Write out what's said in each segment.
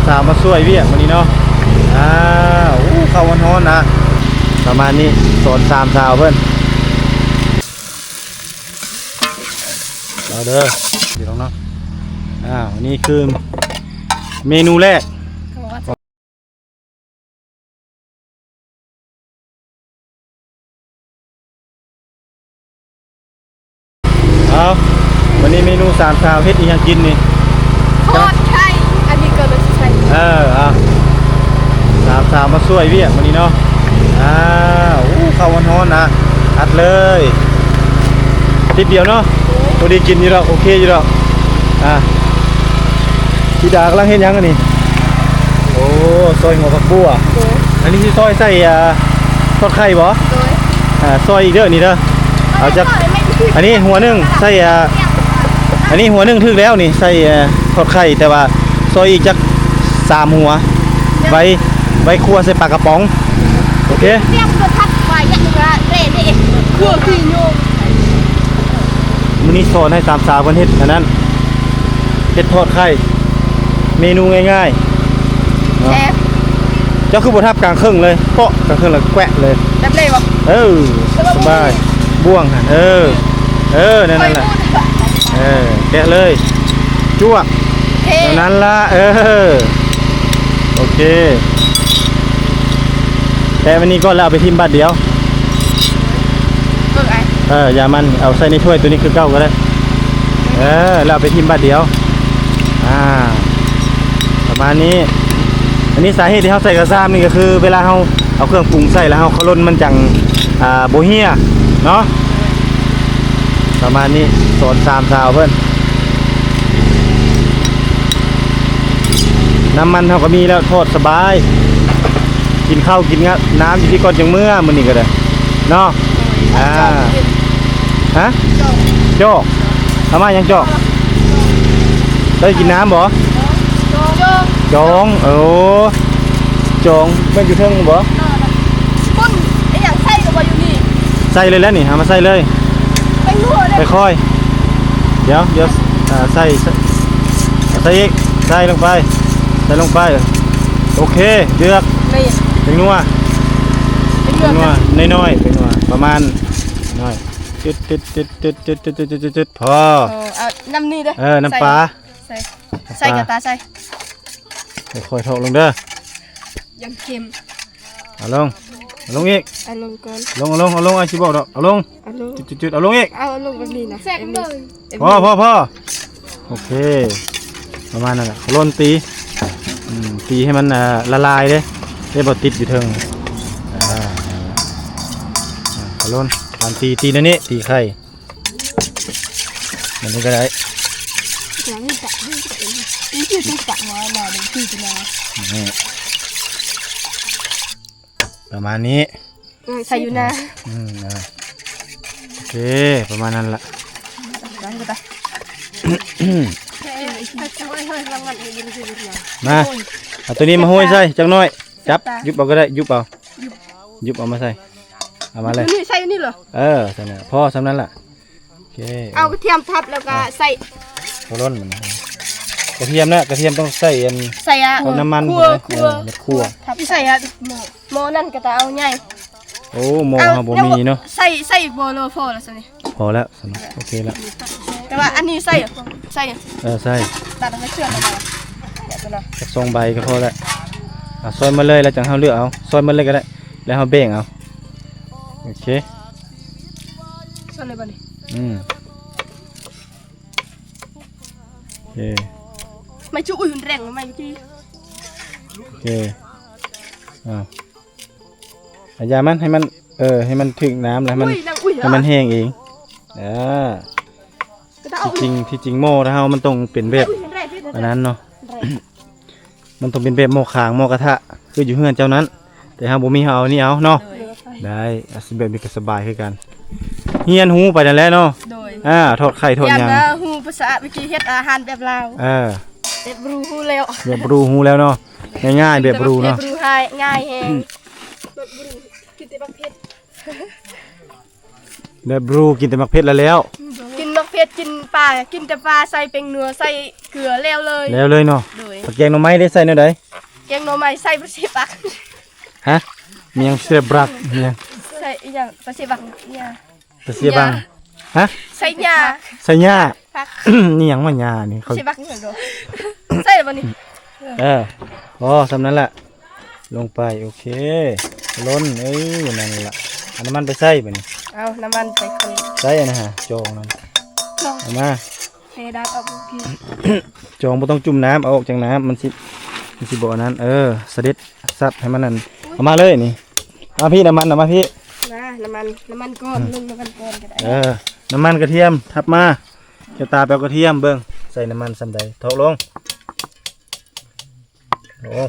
สาวมาช่วยเวียกวันนี้เนาะเข้าวันฮ้อนนะประมาณนี้สอน3 สาวเพื่อนเราเด้อเดี๋ยวน้องเนาะนี่คือเมนูแรกวันนี้เมนู3 สาวเฮ็ดอีกอย่างกินนี่ทอดไข่อันนี้เกิดเป็นไข่3 สาวมาช่วยเวียกวันนี้เนาะเข้าวันฮ้อนนะอัดเลยติดเดียวเนาะพอดีกินอยู่แล้วโอเคอยู่แล้วพี่ดากำลังเห็นยังกันนี่โอ้ซอยหัวผักบัวอันนี้ที่ซอยใส่ทอดไข่บ่ซอยอีกเด้อนี่เด้อเอาจากอันนี้หัวหนึ่งใส่อันนี้หัวหนึ่งถึกแล้วนี่ใส่ทอดไข่แต่ว่าซอยอีกจาก3 หัวไว้คั่วใส่ปลากระป๋องโอเคเตรียมกระทับไว้ยังละเร่นี่คั่วขี้โยมมื้อนี้สอนให้3 สาวเพิ่นเฮ็ดอันนั้นเฮ็ดทอดไข่เมนูง่ายๆแซ่บเจ้าคือบ่ทับกลางครึ่งเลยเปาะกลางครึ่งแล้วแกะเลยแบบเลยบ่สบายบ่วงหั่นนั่นแหละแกะเลยจ้วกเท่านั้นละโอเคแต่วันนี้ก็แล้วเอาไปทิมบัดเดียวอย่ามันเอาใส่ในถ้วยตัวนี้คือเก้าก็ได้แล้วเอาไปทิมบัดเดียวประมาณนี้อันนี้สาเหตุที่เขาใส่กระซ้ำนี่ก็คือเวลาเขาเอาเครื่องปรุงใส่แล้วเขาล้นมันจังโบเฮียเนาะประมาณนี้สอน3 สาวเพื่อนน้ำมันเขาก็มีแล้วทอดสบายกินข้าวกินน้ำอยู่ที่ก้อนจังเมื่อมันนี่ก็ได้เนาะจอกทำไมยังจอกได้กินน้ำบ่จองจองเป็นอยู่เทิงบ่ปุ้นไอ้อย่างใส่กับว่าอยู่นี่ใส่เลยแล้วนี่หามาใส่เลยไปรั่วเลยไปค่อยเดี๋ยวใส่อีกใส่ลงไปโอเคเดือกเป็นนัวน้อยเป็นนัวประมาณน้อยจุดพอเอาน้ำนี่เด้อน้ำปลาใส่กระตาใส่ค่อยๆทอกลงเด้อยังเค็มเอาลงอีกเอาลงก่อนเอาลงไอ้ชิบอกดอกเอาลงจุดเอาลงอีกเอาลงแบบนี้นะแซ่บเลยพอโอเคประมาณนั้นแหละเขาล้นตีให้มันละลายเลยได้บดติดอยู่เทิงเขาล้นการตีนั่นนี่ตีไข่มันนี่ก็ได้นี่คือตักมาเป็นที่จะมาประมาณนี้ใส่อยู่นะโอเคประมาณนั้นละมาเอาตัวนี้มาห้อยใส่จังน้อยจับยุบเอาก็ได้ยุบเอามาใส่เอามาเลยนี่ใส่นี่เหรอใส่เนี่ยพ่อสำนั้นล่ะโอเคเอากระเทียมทับแล้วก็ใส่ร้อนมันกระเทียมนะกระเทียมต้องใส่น้ำมันคั่วทับใส่โมนั่นก็จะเอาใหญ่โอ้โมฮาโบมีเนาะใส่โบโลพอแล้วสิพอแล้วโอเคแล้วแต่ว่าอันนี้ใส่ใส่ตัดให้เชื่อมกันสัก2 ใบก็พอแล้วซอยมาเลยแล้วจังเขาเลือกเอาซอยมาเลยก็ได้แล้วเขาเบ่งเอาโอเคซอยเลยบ้านี่โอเคไม่จุอุ่นแรงไม่จีโอเคยามันให้มันถึงน้ำแล้วให้มันแห้งเองที่จริงโม่ถ้ามันต้องเป็นแบบอันนั้นเนาะมันต้องเป็นแบบโม่ขางโม่กระทะคืออยู่เฮือนเจ้านั้นแต่ฮะบ่มีเอานี่เอาเนาะได้แบบนี้ก็สบายคือกันเฮียนหูไปนั่นแหละเนาะทอดไข่ทอดยังหูภาษาเมื่อกี้เฮ็ดอาหารแบบลาวแบบบรูหูแล้วเนาะง่ายๆแบบบรูเนาะง่ายแฮงกินแต่มักเผ็ดแบบบรูกินแต่มักเผ็ดแล้วกินมักเ เพชรกินปลากินแต่ปลาใส่เป็นเนื้อใส่เกลือแล้วเลย แล้วเลยเนาะ โดย ผักแกงหน่อไม้ได้ใส่แนวใด แกงหน่อไม้ใส่ปลาเสบัก ฮะมีหยังเสียบรักมีหยัง ใส่อีหยังปลาเสบักเนี่ย จะเสียบังฮะ ใส่หญ้า ใส่หญ้า ผัก นี่หยังว่าหญ้านี่เขา เสบักนี่เหรอใส่บ่นี่ อ๋อสำนั้นแหละลงไปโอเคล้นนั่นล่ะอันน้ำมันไปใส่บ่นี่ เอาน้ำมันไปคน ใส่อันนะฮะจองน้ำเอามา เทดับเอาบุกี้ จองบ่ต้องจุ่มน้ำเอาออกจากน้ำมันสิบ่อันนั้นเสด็จซับให้มันนั่นเอามาเลยนี่เอาพี่น้ำมันเอามาพี่ น้ำมันก้อนนึ่งน้ำมันก้อนก็ได้ น้ำมันกระเทียมทับมาเจ้าตาแปลกระเทียมเบิ่งใส่น้ำมันสำใดถกลง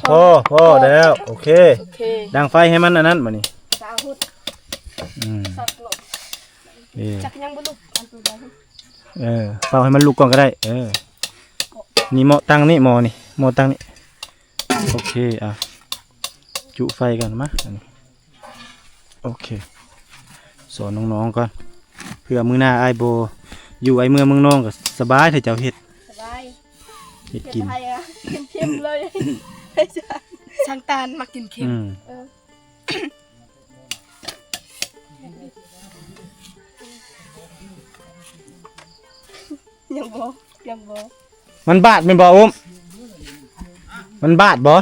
โอ้พอแล้วโอเคดังไฟให้มันอันนั้นมานี่ สาวหุดสักหลบ นี่ จักยังบ่ลุกอันตัวใด เป่าให้มันลุกก่อนก็ได้นี่หม้อตั้งนี่หม้อนี่หม้อตั้งนี่โอเคจุไฟกันมาอันนี้โอเคสอนน้องๆก่อนเพื่อมื้อหน้าไอ้ายโบอยู่ไอ้เมืองเมืองน้องก็สบายถ้าเจ้าเฮ็ด สบาย เฮ็ดกิน ไทยอ่ะเค็มๆเลยช่างตาลมากินเค็มยังบ่ มันบาดแม่นบ่อุ้มมันบาดบ่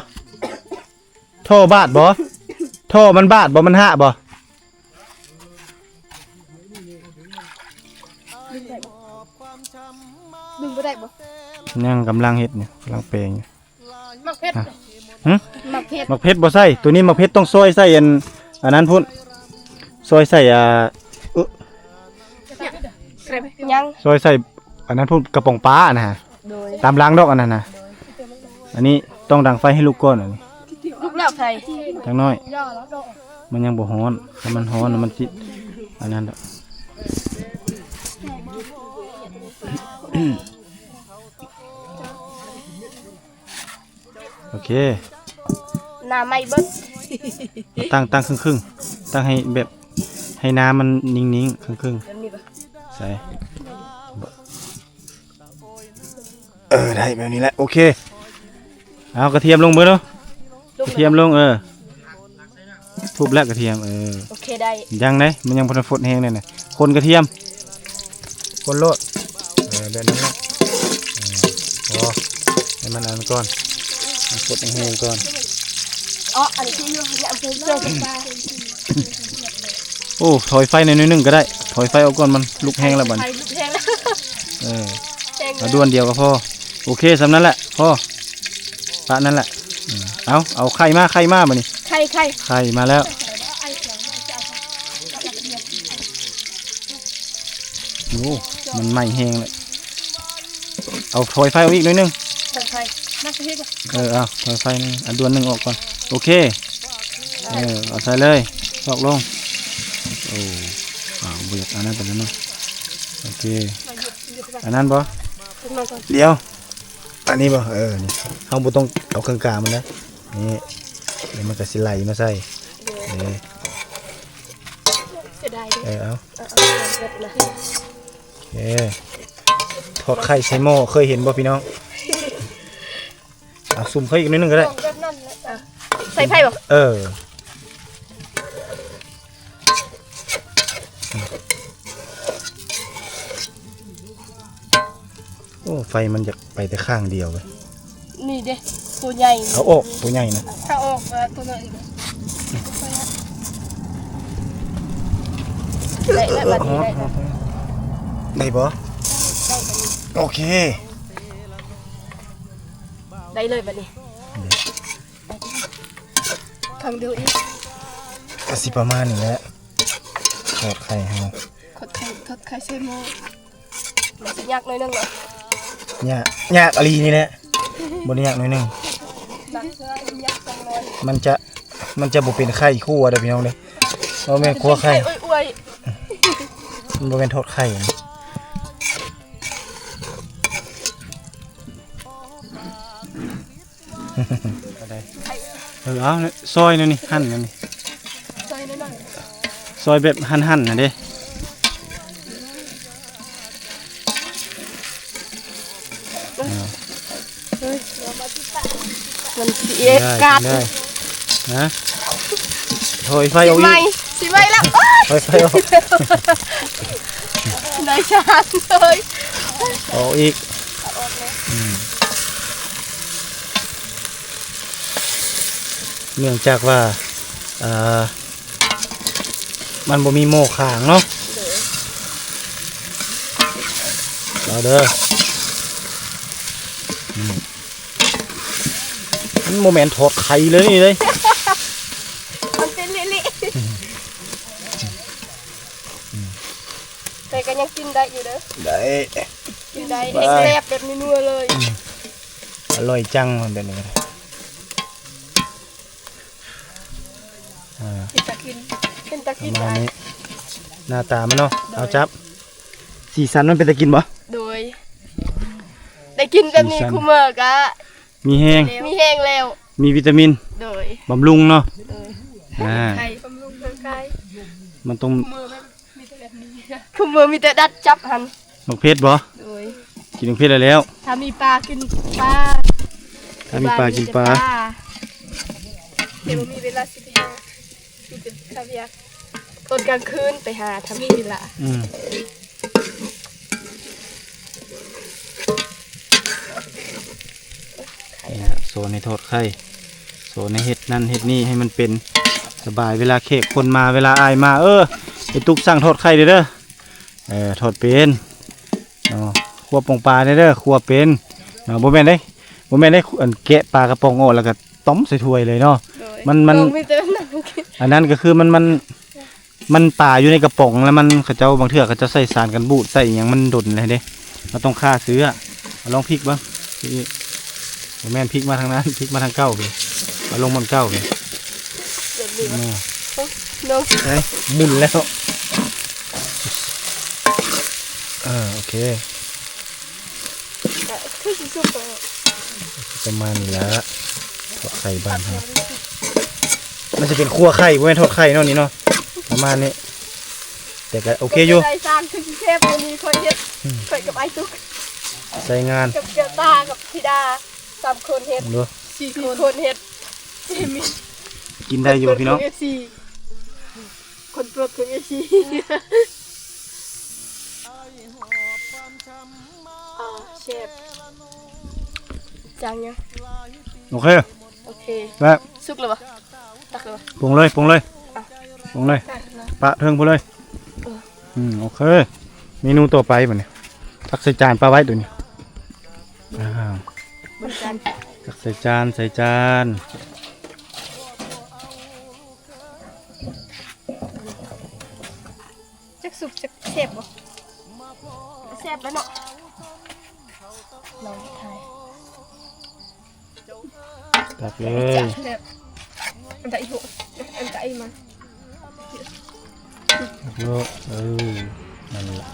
ท่อบาดบ่ท่อมันบาดบ่มันหะบ่ ดึงบ่ได้บ่ ยังกำลังเฮ็ดเนี่ยกำลังแปลงอยู่ มักเพชร มักเพชรบ่ใส่ตัวนี้มักเพชรต้องซอยใส่อันนั้นพุ่นซอยใส่ยัง ซอยใส่อันนั้นพุ่นกระป๋องปลานะฮะ โดย ตามล้างดอกอันนั้นนะอันนี้ต้องดังไฟให้ลูกก่อนอันนี้ ลูกแล้วไทย จังน้อย ย่อแล้วดอก มันยังบ่ฮ้อนถ้ามันฮ้อนมันสิอันนั้นดอกโอเค หน้าไม่เบิ้ล ตั้งครึ่งตั้งให้แบบให้น้ำมันนิ่งๆครึ่ง เดี๋ยวนี้บ่ ใส่ได้แบบนี้แหละโอเคเอากระเทียมลงเบอร์เนาะกระเทียมลงทุบแล้วกระเทียมโอเคได้ ยังได้มันยังพอฝดแห้งเลยนะคนกระเทียมคนโลดแบบนั้นแหละพอให้มันอันก่อนฝดแห้งก่อน อันนี้คือเนี่ยอำเภอเจ้าปลา โอ้ถอยไฟในนิดนึงก็ได้ถอยไฟเอาก่อนมันลุกแห้งแล้วบัด ไฟลุกแห้งแล้ว เอาด้วนเดียวก็พอโอเคสำนั้นแหละพอปะนั่นแหละเอาไข่มาบัดนี้ไข่ไข่มาแล้วโอ้มันไหม้แห้งเลยเอาถอยไฟเอาอีกนิดนึง ไฟน่าจะเฮ็ด เอาถอยไฟนึงอันด้วนนึงออกก่อนโอเคเอาใส่เลยตอกลงโอ้เบียดอันนั้นเป็นแล้วเนาะโอเคอันนั้นบ่เดี๋ยวอันนี้บ่นี่เอาบ่ต้องเอาเครื่องกลางมันนะนี่เดี๋ยวมันก็สิไหลมาใส่เอาโอเคทอดไข่ใส่หม้อเคยเห็นบ่พี่น้องสุ่มเขาอีกนิดนึงก็ได้ ใส่ไผ่บ่โอ้ไฟมันจะไปแต่ข้างเดียวเลยนี่เด้ตัวใหญ่เอาออกตัวใหญ่นะถ้าออกตัวน้อยได้บัดนี้ได้บ่โอเคได้เลยบัดนี้ทางเดียวอีกก็สิประมาณนี้แหละทอดไข่เฮาทอดไข่ใส่หม้อมันสิยากหน่อยนึงเหรอยากอะไรนี่แหละบ่ได้ยากหน่อยนึงมันจะบ่เป็นไข่คั่วเด้อพี่น้องเด้บ่แม่นคั่วไข่มันบ่เป็นทอดไข่เอาซอยนี่หั่นนี่ซอยแบบหั่นๆน่ะเด้ มันเสียกัด ได้นะโอยไฟเอา สิ อี ไม่ ก สิไม่แล้ว โอยไฟเอา ได้ชาญเลย เอาอีกเนื่องจากว่ามันบ่มีโม่ขางเนาะเอาเด้อมันโมเมนต์ถอดไข่เลยนี่เลย มันเป็นเละๆแต่ก็ยังกินได้อยู่เด้อ ได้ กินได้แซ่บแบบนัวๆเลย อร่อยจังมันเป็นยังไง เป็นตะกินเป็นตะ ป กิน ระมาณ ได้ นี้หน้าตามันเนาะเอาจับสีสันมันเป็นตะกินบ่ โดยได้กินแบบนี้คุเมอร์กะ มีแห้ง มีแห้งแล้ว มีวิตามิน โดย บำรุงเนาะ โดย อ่า ไข่บำรุงร่างกาย มันต้อง คุเมอร์มีแต่ดัดจับหัน นกเพชรบ่ โดย กินนกเพชรได้แล้ว ถ้ามีปลากินปลา ถ้ามีปลากินปลา เดี๋ยวมีเวลาสิไปหามีแต่ข้าวเบียร์ตอนกลางคืนไปหาทำมีเวลา โซนในโทษไข่โซนในเห็ดนั่นเห็ดนี่ให้มันเป็นสบายเวลาเขกคนมาเวลาอายมาไอตุกสั่งโทษไข่เด้อโทษเป็นครัวปองปลาเด้อครัวเป็นโมเมนต์ได้แกะปลากระป๋องออกแล้วก็ต้มใส่ถ้วยเลยเนาะมันอันนั้นก็คือมันป่าอยู่ในกระป๋องแล้วมันเขาเจ้าบางเทื่อเขาจะใส่สารกันบูดใส่อย่างมันดนเลยเด้เราต้องฆ่าซื้อลองพริกบ้างแม่นพริกมาทางนั้นพริกมาทางเก้าไปเอาลงบนเก้าไปน้อง หมุนแล้วโอเค คือสิสุกไป ประมาณนี้แหละทอดไข่บ้านครับมันจะเป็นคั่วไข่ไม่เป็นทอดไข่เนาะนี่เนาะประมาณนี้แต่ก็โอเคอยู่ ได้สร้างคือเทพวันนี้คอยเฮ็ดคอยกับไอ้ตุ๊ก ใส่งาน กับเจ้าตากับธิดา3 คนเฮ็ด ดู 4 คนเฮ็ดมี กินได้อยู่พี่น้อง คนโปรดของ FC เชฟจังยัง โอเค โอเค แล้ว สุกแล้วปะตักแล้วปะ ปรุงเลยปะเทิงไปเลยโอเคเมนูต่อไปแบบนี้ตักใส่จานปลาไว้ตัวนี้เหมือนกัน ตักใส่จาน จักสุกจักเชฟบ่แซ่บแล้วเนาะลองทาย ตักเลย อันตะอีหัวอันตะอีมา นั่นแหละ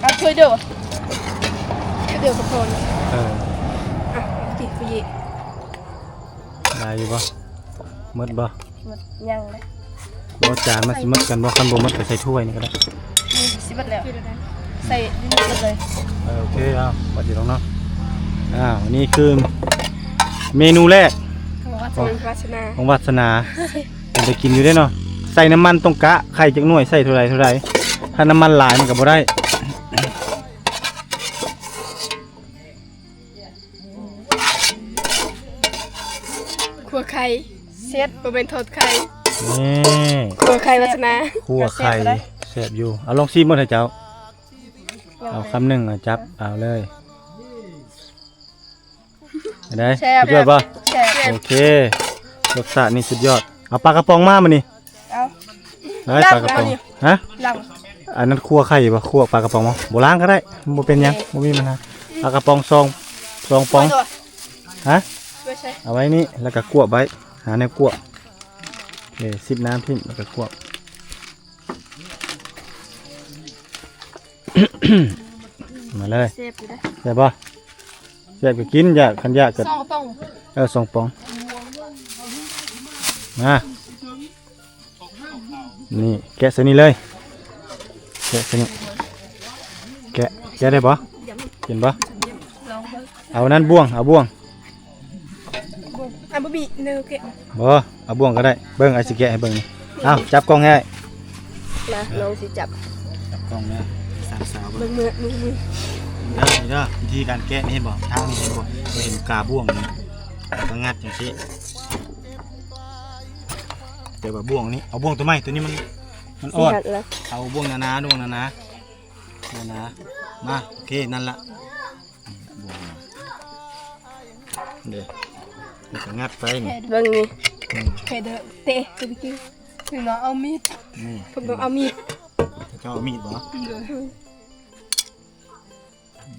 เอาช่วยเด้อช่วยเด้อกับคนติดคุย ได้อยู่บ่มดบ่ ยังเลย บ่จานมาสิมดกันบ่คันบ่มดก็ใส่ถ้วยนี่ก็ได้ สิบัดแล้วใส่ดินเลย โอเคเอาบัดนี้ลองเนาะนี่คือเมนูแรก ของวาสนา ของวัฒนาผมไปกินอยู่ได้เนาะใส่น้ำมันตรงกะไข่จักหน่วยใส่เท่าไรถ้าน้ำมันหลายมันก็บ่ได้ ขัวไข่เซ็ตบ่เป็นทอดไข่ นี่ ขัวไข่วาสนา คั่วไข่แซ่บอยู่เอาลองชิมหมดให้เจ้าเอาคำหนึ่งจับเอาเลยได้สุดยอดป่ะ แซ่บ โอเครสชาตินี่สุดยอดเอาปลากระป๋องมามานี่ เอา ได้ปลากระป๋องฮะ ลัง อันนั้นคั่วไข่ป่ะคั่วปลากระป๋องมั้งโบราณก็ได้บ่เป็นหยังบ่มีปัญหาปลากระป๋องซองปองฮะ ไม่ใช่ เอาไว้นี่แล้วก็คั่วไว้หาแนวคั่วซิบน้ำทิ้งแล้วก็คั่ว มาเลย เซ็บอยู่ได้ ใช่ป่ะแยกก็กินอยากคันยากเกิด 2 กระป๋อง 2 ปองมานี่แกะใส่นี่เลยแกะใส่นี่แกะได้ป่ะกินป่ะ ลองเบิ่ง เอานั้นบ่วงเอาบ่วง บะหมี่เนื้อแกะ บ่เอาบ่วงก็ได้เบิ่งไอ้สิแกะให้เบิ่งนี่เอาจับกล้องให้ นะน้องสิจับ จับกล้องเนี่ยสามสาวเบิ่ง มือ นี่เด้อวิธีการแกะนี่เห็นบ่ทางนี้เห็นบ่เราเห็นกาบ่วงนี่ก็งัดจังซี่เดี๋ยวว่าบ่วงนี้เอาบ่วงตัวใหม่ตัวนี้มัน สิ อ่อน หัดแล้ว เอาบ่วงหนาๆบ่วงหนาๆมาโอเคนั่นละบ่วงเดี๋ยวมันก็งัดไปนี่ เบิ่งนี่แค่เด้อเตะตัวพี่ถึงน้องเอามีด นี่ ผมต้องเอามีด เจ้าเอามีดบ่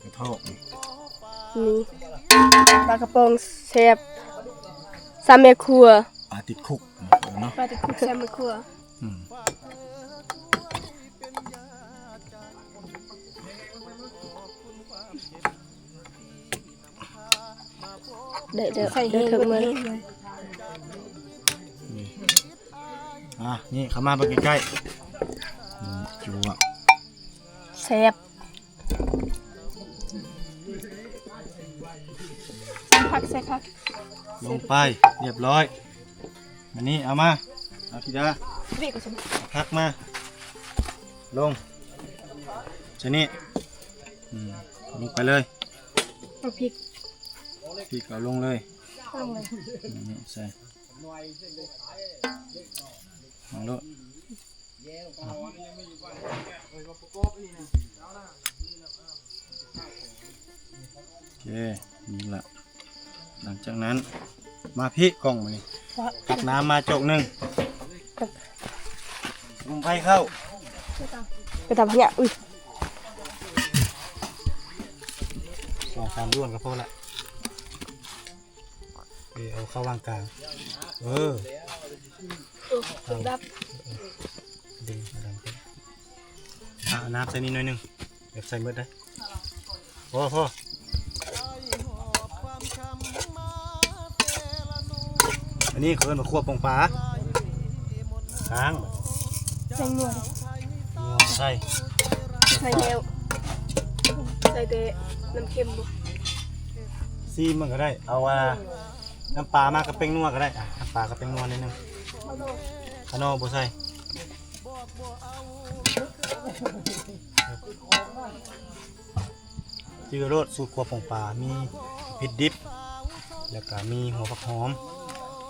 กระเทาะนี่ นี่ปลากระป๋องแซ่บซาเมครัว ปลาติดคุกเนาะ ปลาตะคุกซาเมครัว อืม เด้อใส่เห็ดถึงมัน นี่นี่เข้ามาเบิ่งใกล้ๆจูอ่ะ แซ่บผักใส่ครับ ลงไปเรียบร้อยอันนี้เอามาเอาทีดา พี่ก็สม พักมาลงชนี่ลงไปเลย เอาพริก พี่ก็ลงเลย ลงเลย นี่ใส่เอาลูกโอเคนี่ละหลังจากนั้นมาพี่กล่องมานี่ตักน้ำมาจกหนึ่งลงไปเข้า ไปทำเนี่ยอุ้ย 2-3ด้วนก็พอละเอาเข้าวางกลางดับ ดึงดังขึ้นน้ำใส่นิดหน่อยหนึงเดี๋ยวใส่หมดได้พออันนี้เขาเอิ้นว่าคั่วปองปลาค้าง ใส่หนวด ใส่ ใส่แนวใส่แต่น้ำเค็มบ่ ซีมันก็ได้เอาว่าน้ำปลามากกับเป็นนัวก็ได้น้ำปลากับเป็นนัวนิดนึงขนมบ่ใส่จือรสสูตรคั่วปองปลามีพริกดิบแล้วก็มีหัวผักหอม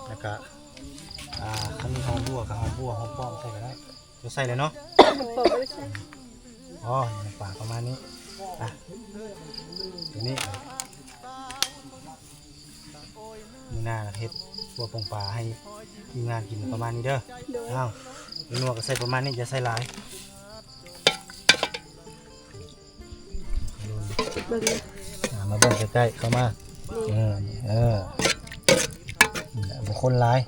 แล้วก็ถ้ามีหอมบัวกับหอมป้อมใส่ก็ได้จะใส่เลยเนาะ มันปอกไม่ใช่ อ๋อน้ำปลาประมาณนี้ตัวนี้มีหน้าเฮ็ดตัวปองปลาให้ทีมงานกินประมาณนี้เด้ออ้าวนัวก็ใส่ประมาณนี้อย่าใส่หลาย เบิ่งเลย มาเบิ่งใกล้ๆเข้ามานี่แหละบุคคลหลาย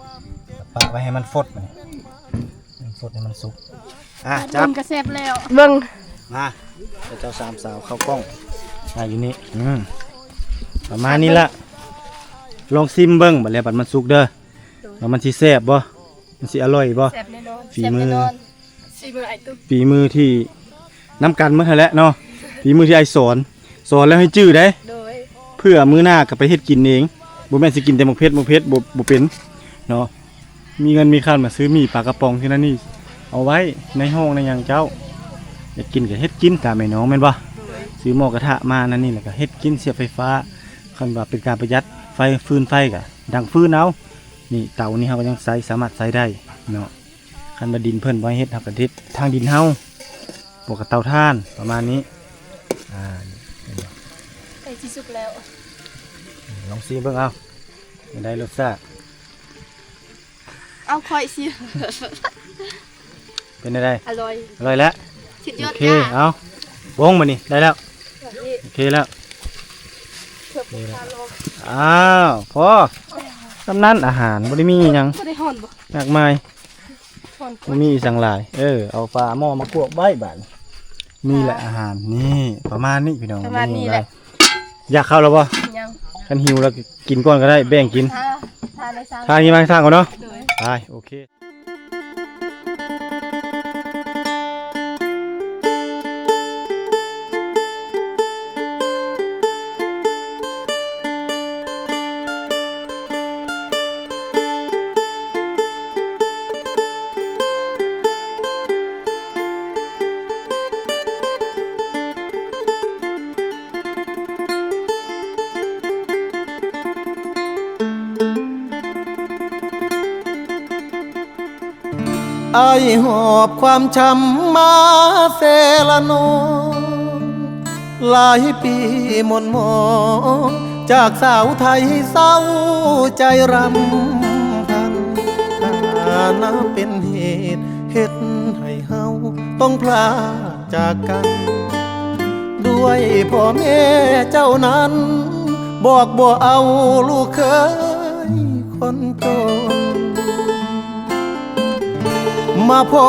ปะไว้ให้มันฟดมันฟดให้มันสุกจับ กระแซบแล้วเบิ่ง มาเจ้าสามสาวเข้ากล้องอยู่นี่ประมาณนี้ละลองซิมเบิ้งบัดแล้วบัดมันสุกเด้อแล้วมันสิแซ่บบ่มันสิอร่อยบ่ แซ่บแน่นอน ฝีมือ ฝีมือไอ้ตุ๊ก ฝีมือที่น้ำกันเมื่อไหร่แล้วเนาะฝีมือที่ไอ้สอนแล้วให้จื้อได้ โดย เพื่อมื้อหน้าก็ไปเฮ็ดกินเองบ่แม่นสิกินแต่หมกเพชรบ่เป็นเนาะมีเงินมีค่ามาซื้อมีปลากระป๋องที่นั่นนี่เอาไว้ในห้องในหยังเจ้าอยากกินก็เฮ็ดกินตามแม่น้องแม่นบ่ซื้อหม้อกระทะมานั่นนี่แล้วก็เฮ็ดกินเสียบไฟฟ้าคันว่าเป็นการประหยัดไฟฟืนไฟก็ดังฟืนเอานี่เตานี่เฮาก็ยังสามารถใช้ได้เนาะคันว่าดินเพิ่นบ่ให้เฮ็ดเฮาก็เฮ็ดทางดินเฮาบวกกับเตาถ่านประมาณนี้ไอ้ที่สุกแล้ว ลองซีเบิ่งเอาได้รสชาติ เอาค่อยสิ เป็นได้ อร่อย อร่อยแล้ว สุดย โอ อด เค จ้า เอาวงมานี่ได้แล้วโอเคแล้ว เพื่อเป็นการลอง อ้าวพอตำนั้นอาหารบ่ได้มีหยัง บ่ได้ห่อนบ่ มากมาย ห่อน บ่มีสังหลายเอาปลาหม้อมาคั่วใบบาดนี่แหละอาหารนี่ประมาณนี้พี่น้อง ประมาณนี้แหละ อยากเข้าแล้วบ่ ยัง คันหิวแล้วก็กินก่อนก็ได้แบ่งกิน ทานในซ้ำ ทานนี้มาทางก่อนเนาะ โดย ไปโอเค อายหอบความช้ำมาเซละนองหลายปีมนมองจากสาวไทยเศร้าใจรำพันน่าเป็นเหตุเฮ็ดให้เฮาต้องพลาดจากกัน ด้วยพ่อแม่เจ้านั้นบอกบ่เอาลูกเคยคนจนมาพ่อ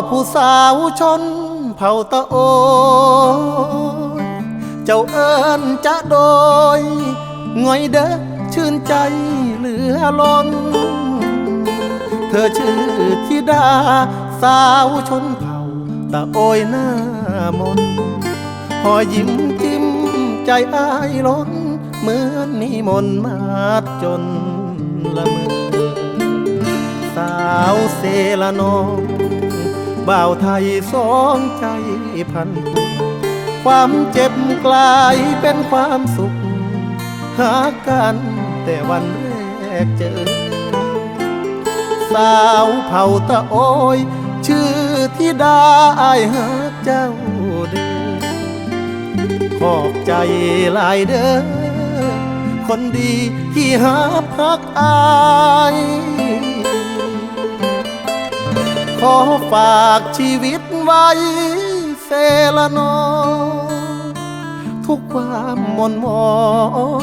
ผู้สาวชนเผ่าตะโอยเจ้าเอิญจะโดยง่อยเด้อชื่นใจเหลือล้นเธอชื่อธิดาสาวชนเผ่าตะโอยหน้ามนพอยิ้มจิ้มใจอ้ายล้นเหมือนนิมนต์มาจนละเมอสาวเซละนองบ่าวไทยสองใจพันผูกความเจ็บกลายเป็นความสุขหากันแต่วันแรกเจอสาวเผ่าตะโอยชื่อธิดาอ้ายหาเจ้าเด้อขอบใจหลายเด้อคนดีที่หาพักอายขอฝากชีวิตไว้เซละนองทุกความมนมอง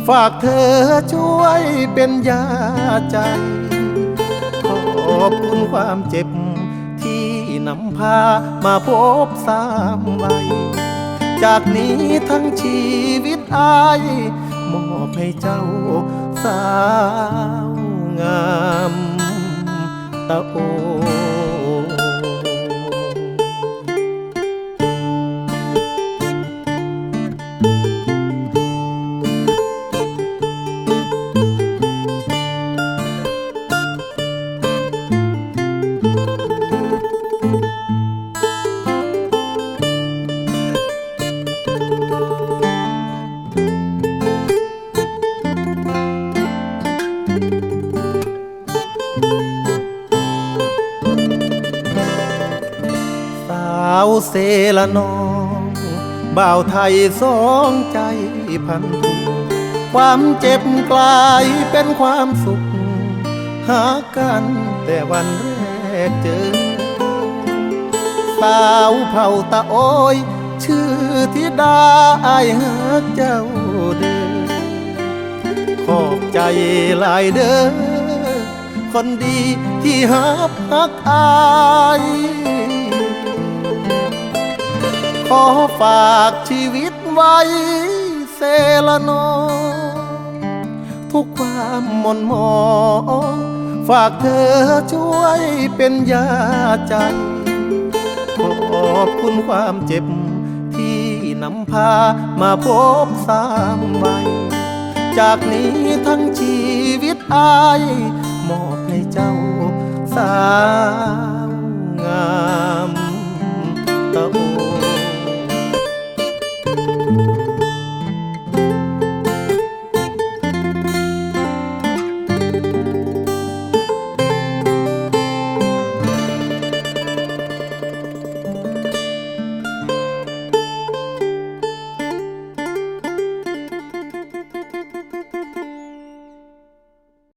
ฝากเธอช่วยเป็นยาใจขอบคุณความเจ็บที่นำพามาพบสามใบจากนี้ทั้งชีวิตอายมอบให้เจ้าสาวงามตะโอเซละนองบ่าวไทยสองใจพันผูกความเจ็บกลายเป็นความสุขหากันแต่วันแรกเจอสาวเผ่าตะโอยชื่อธิดาอ้ายหาเจ้าเด้อขอบใจหลายเด้อคนดีที่หาพักอายขอฝากชีวิตไว้เซละนองทุกความมนมองฝากเธอช่วยเป็นยาใจขอบคุณความเจ็บที่นำพามาพบสามใบจากนี้ทั้งชีวิตอายมอบให้เจ้าสา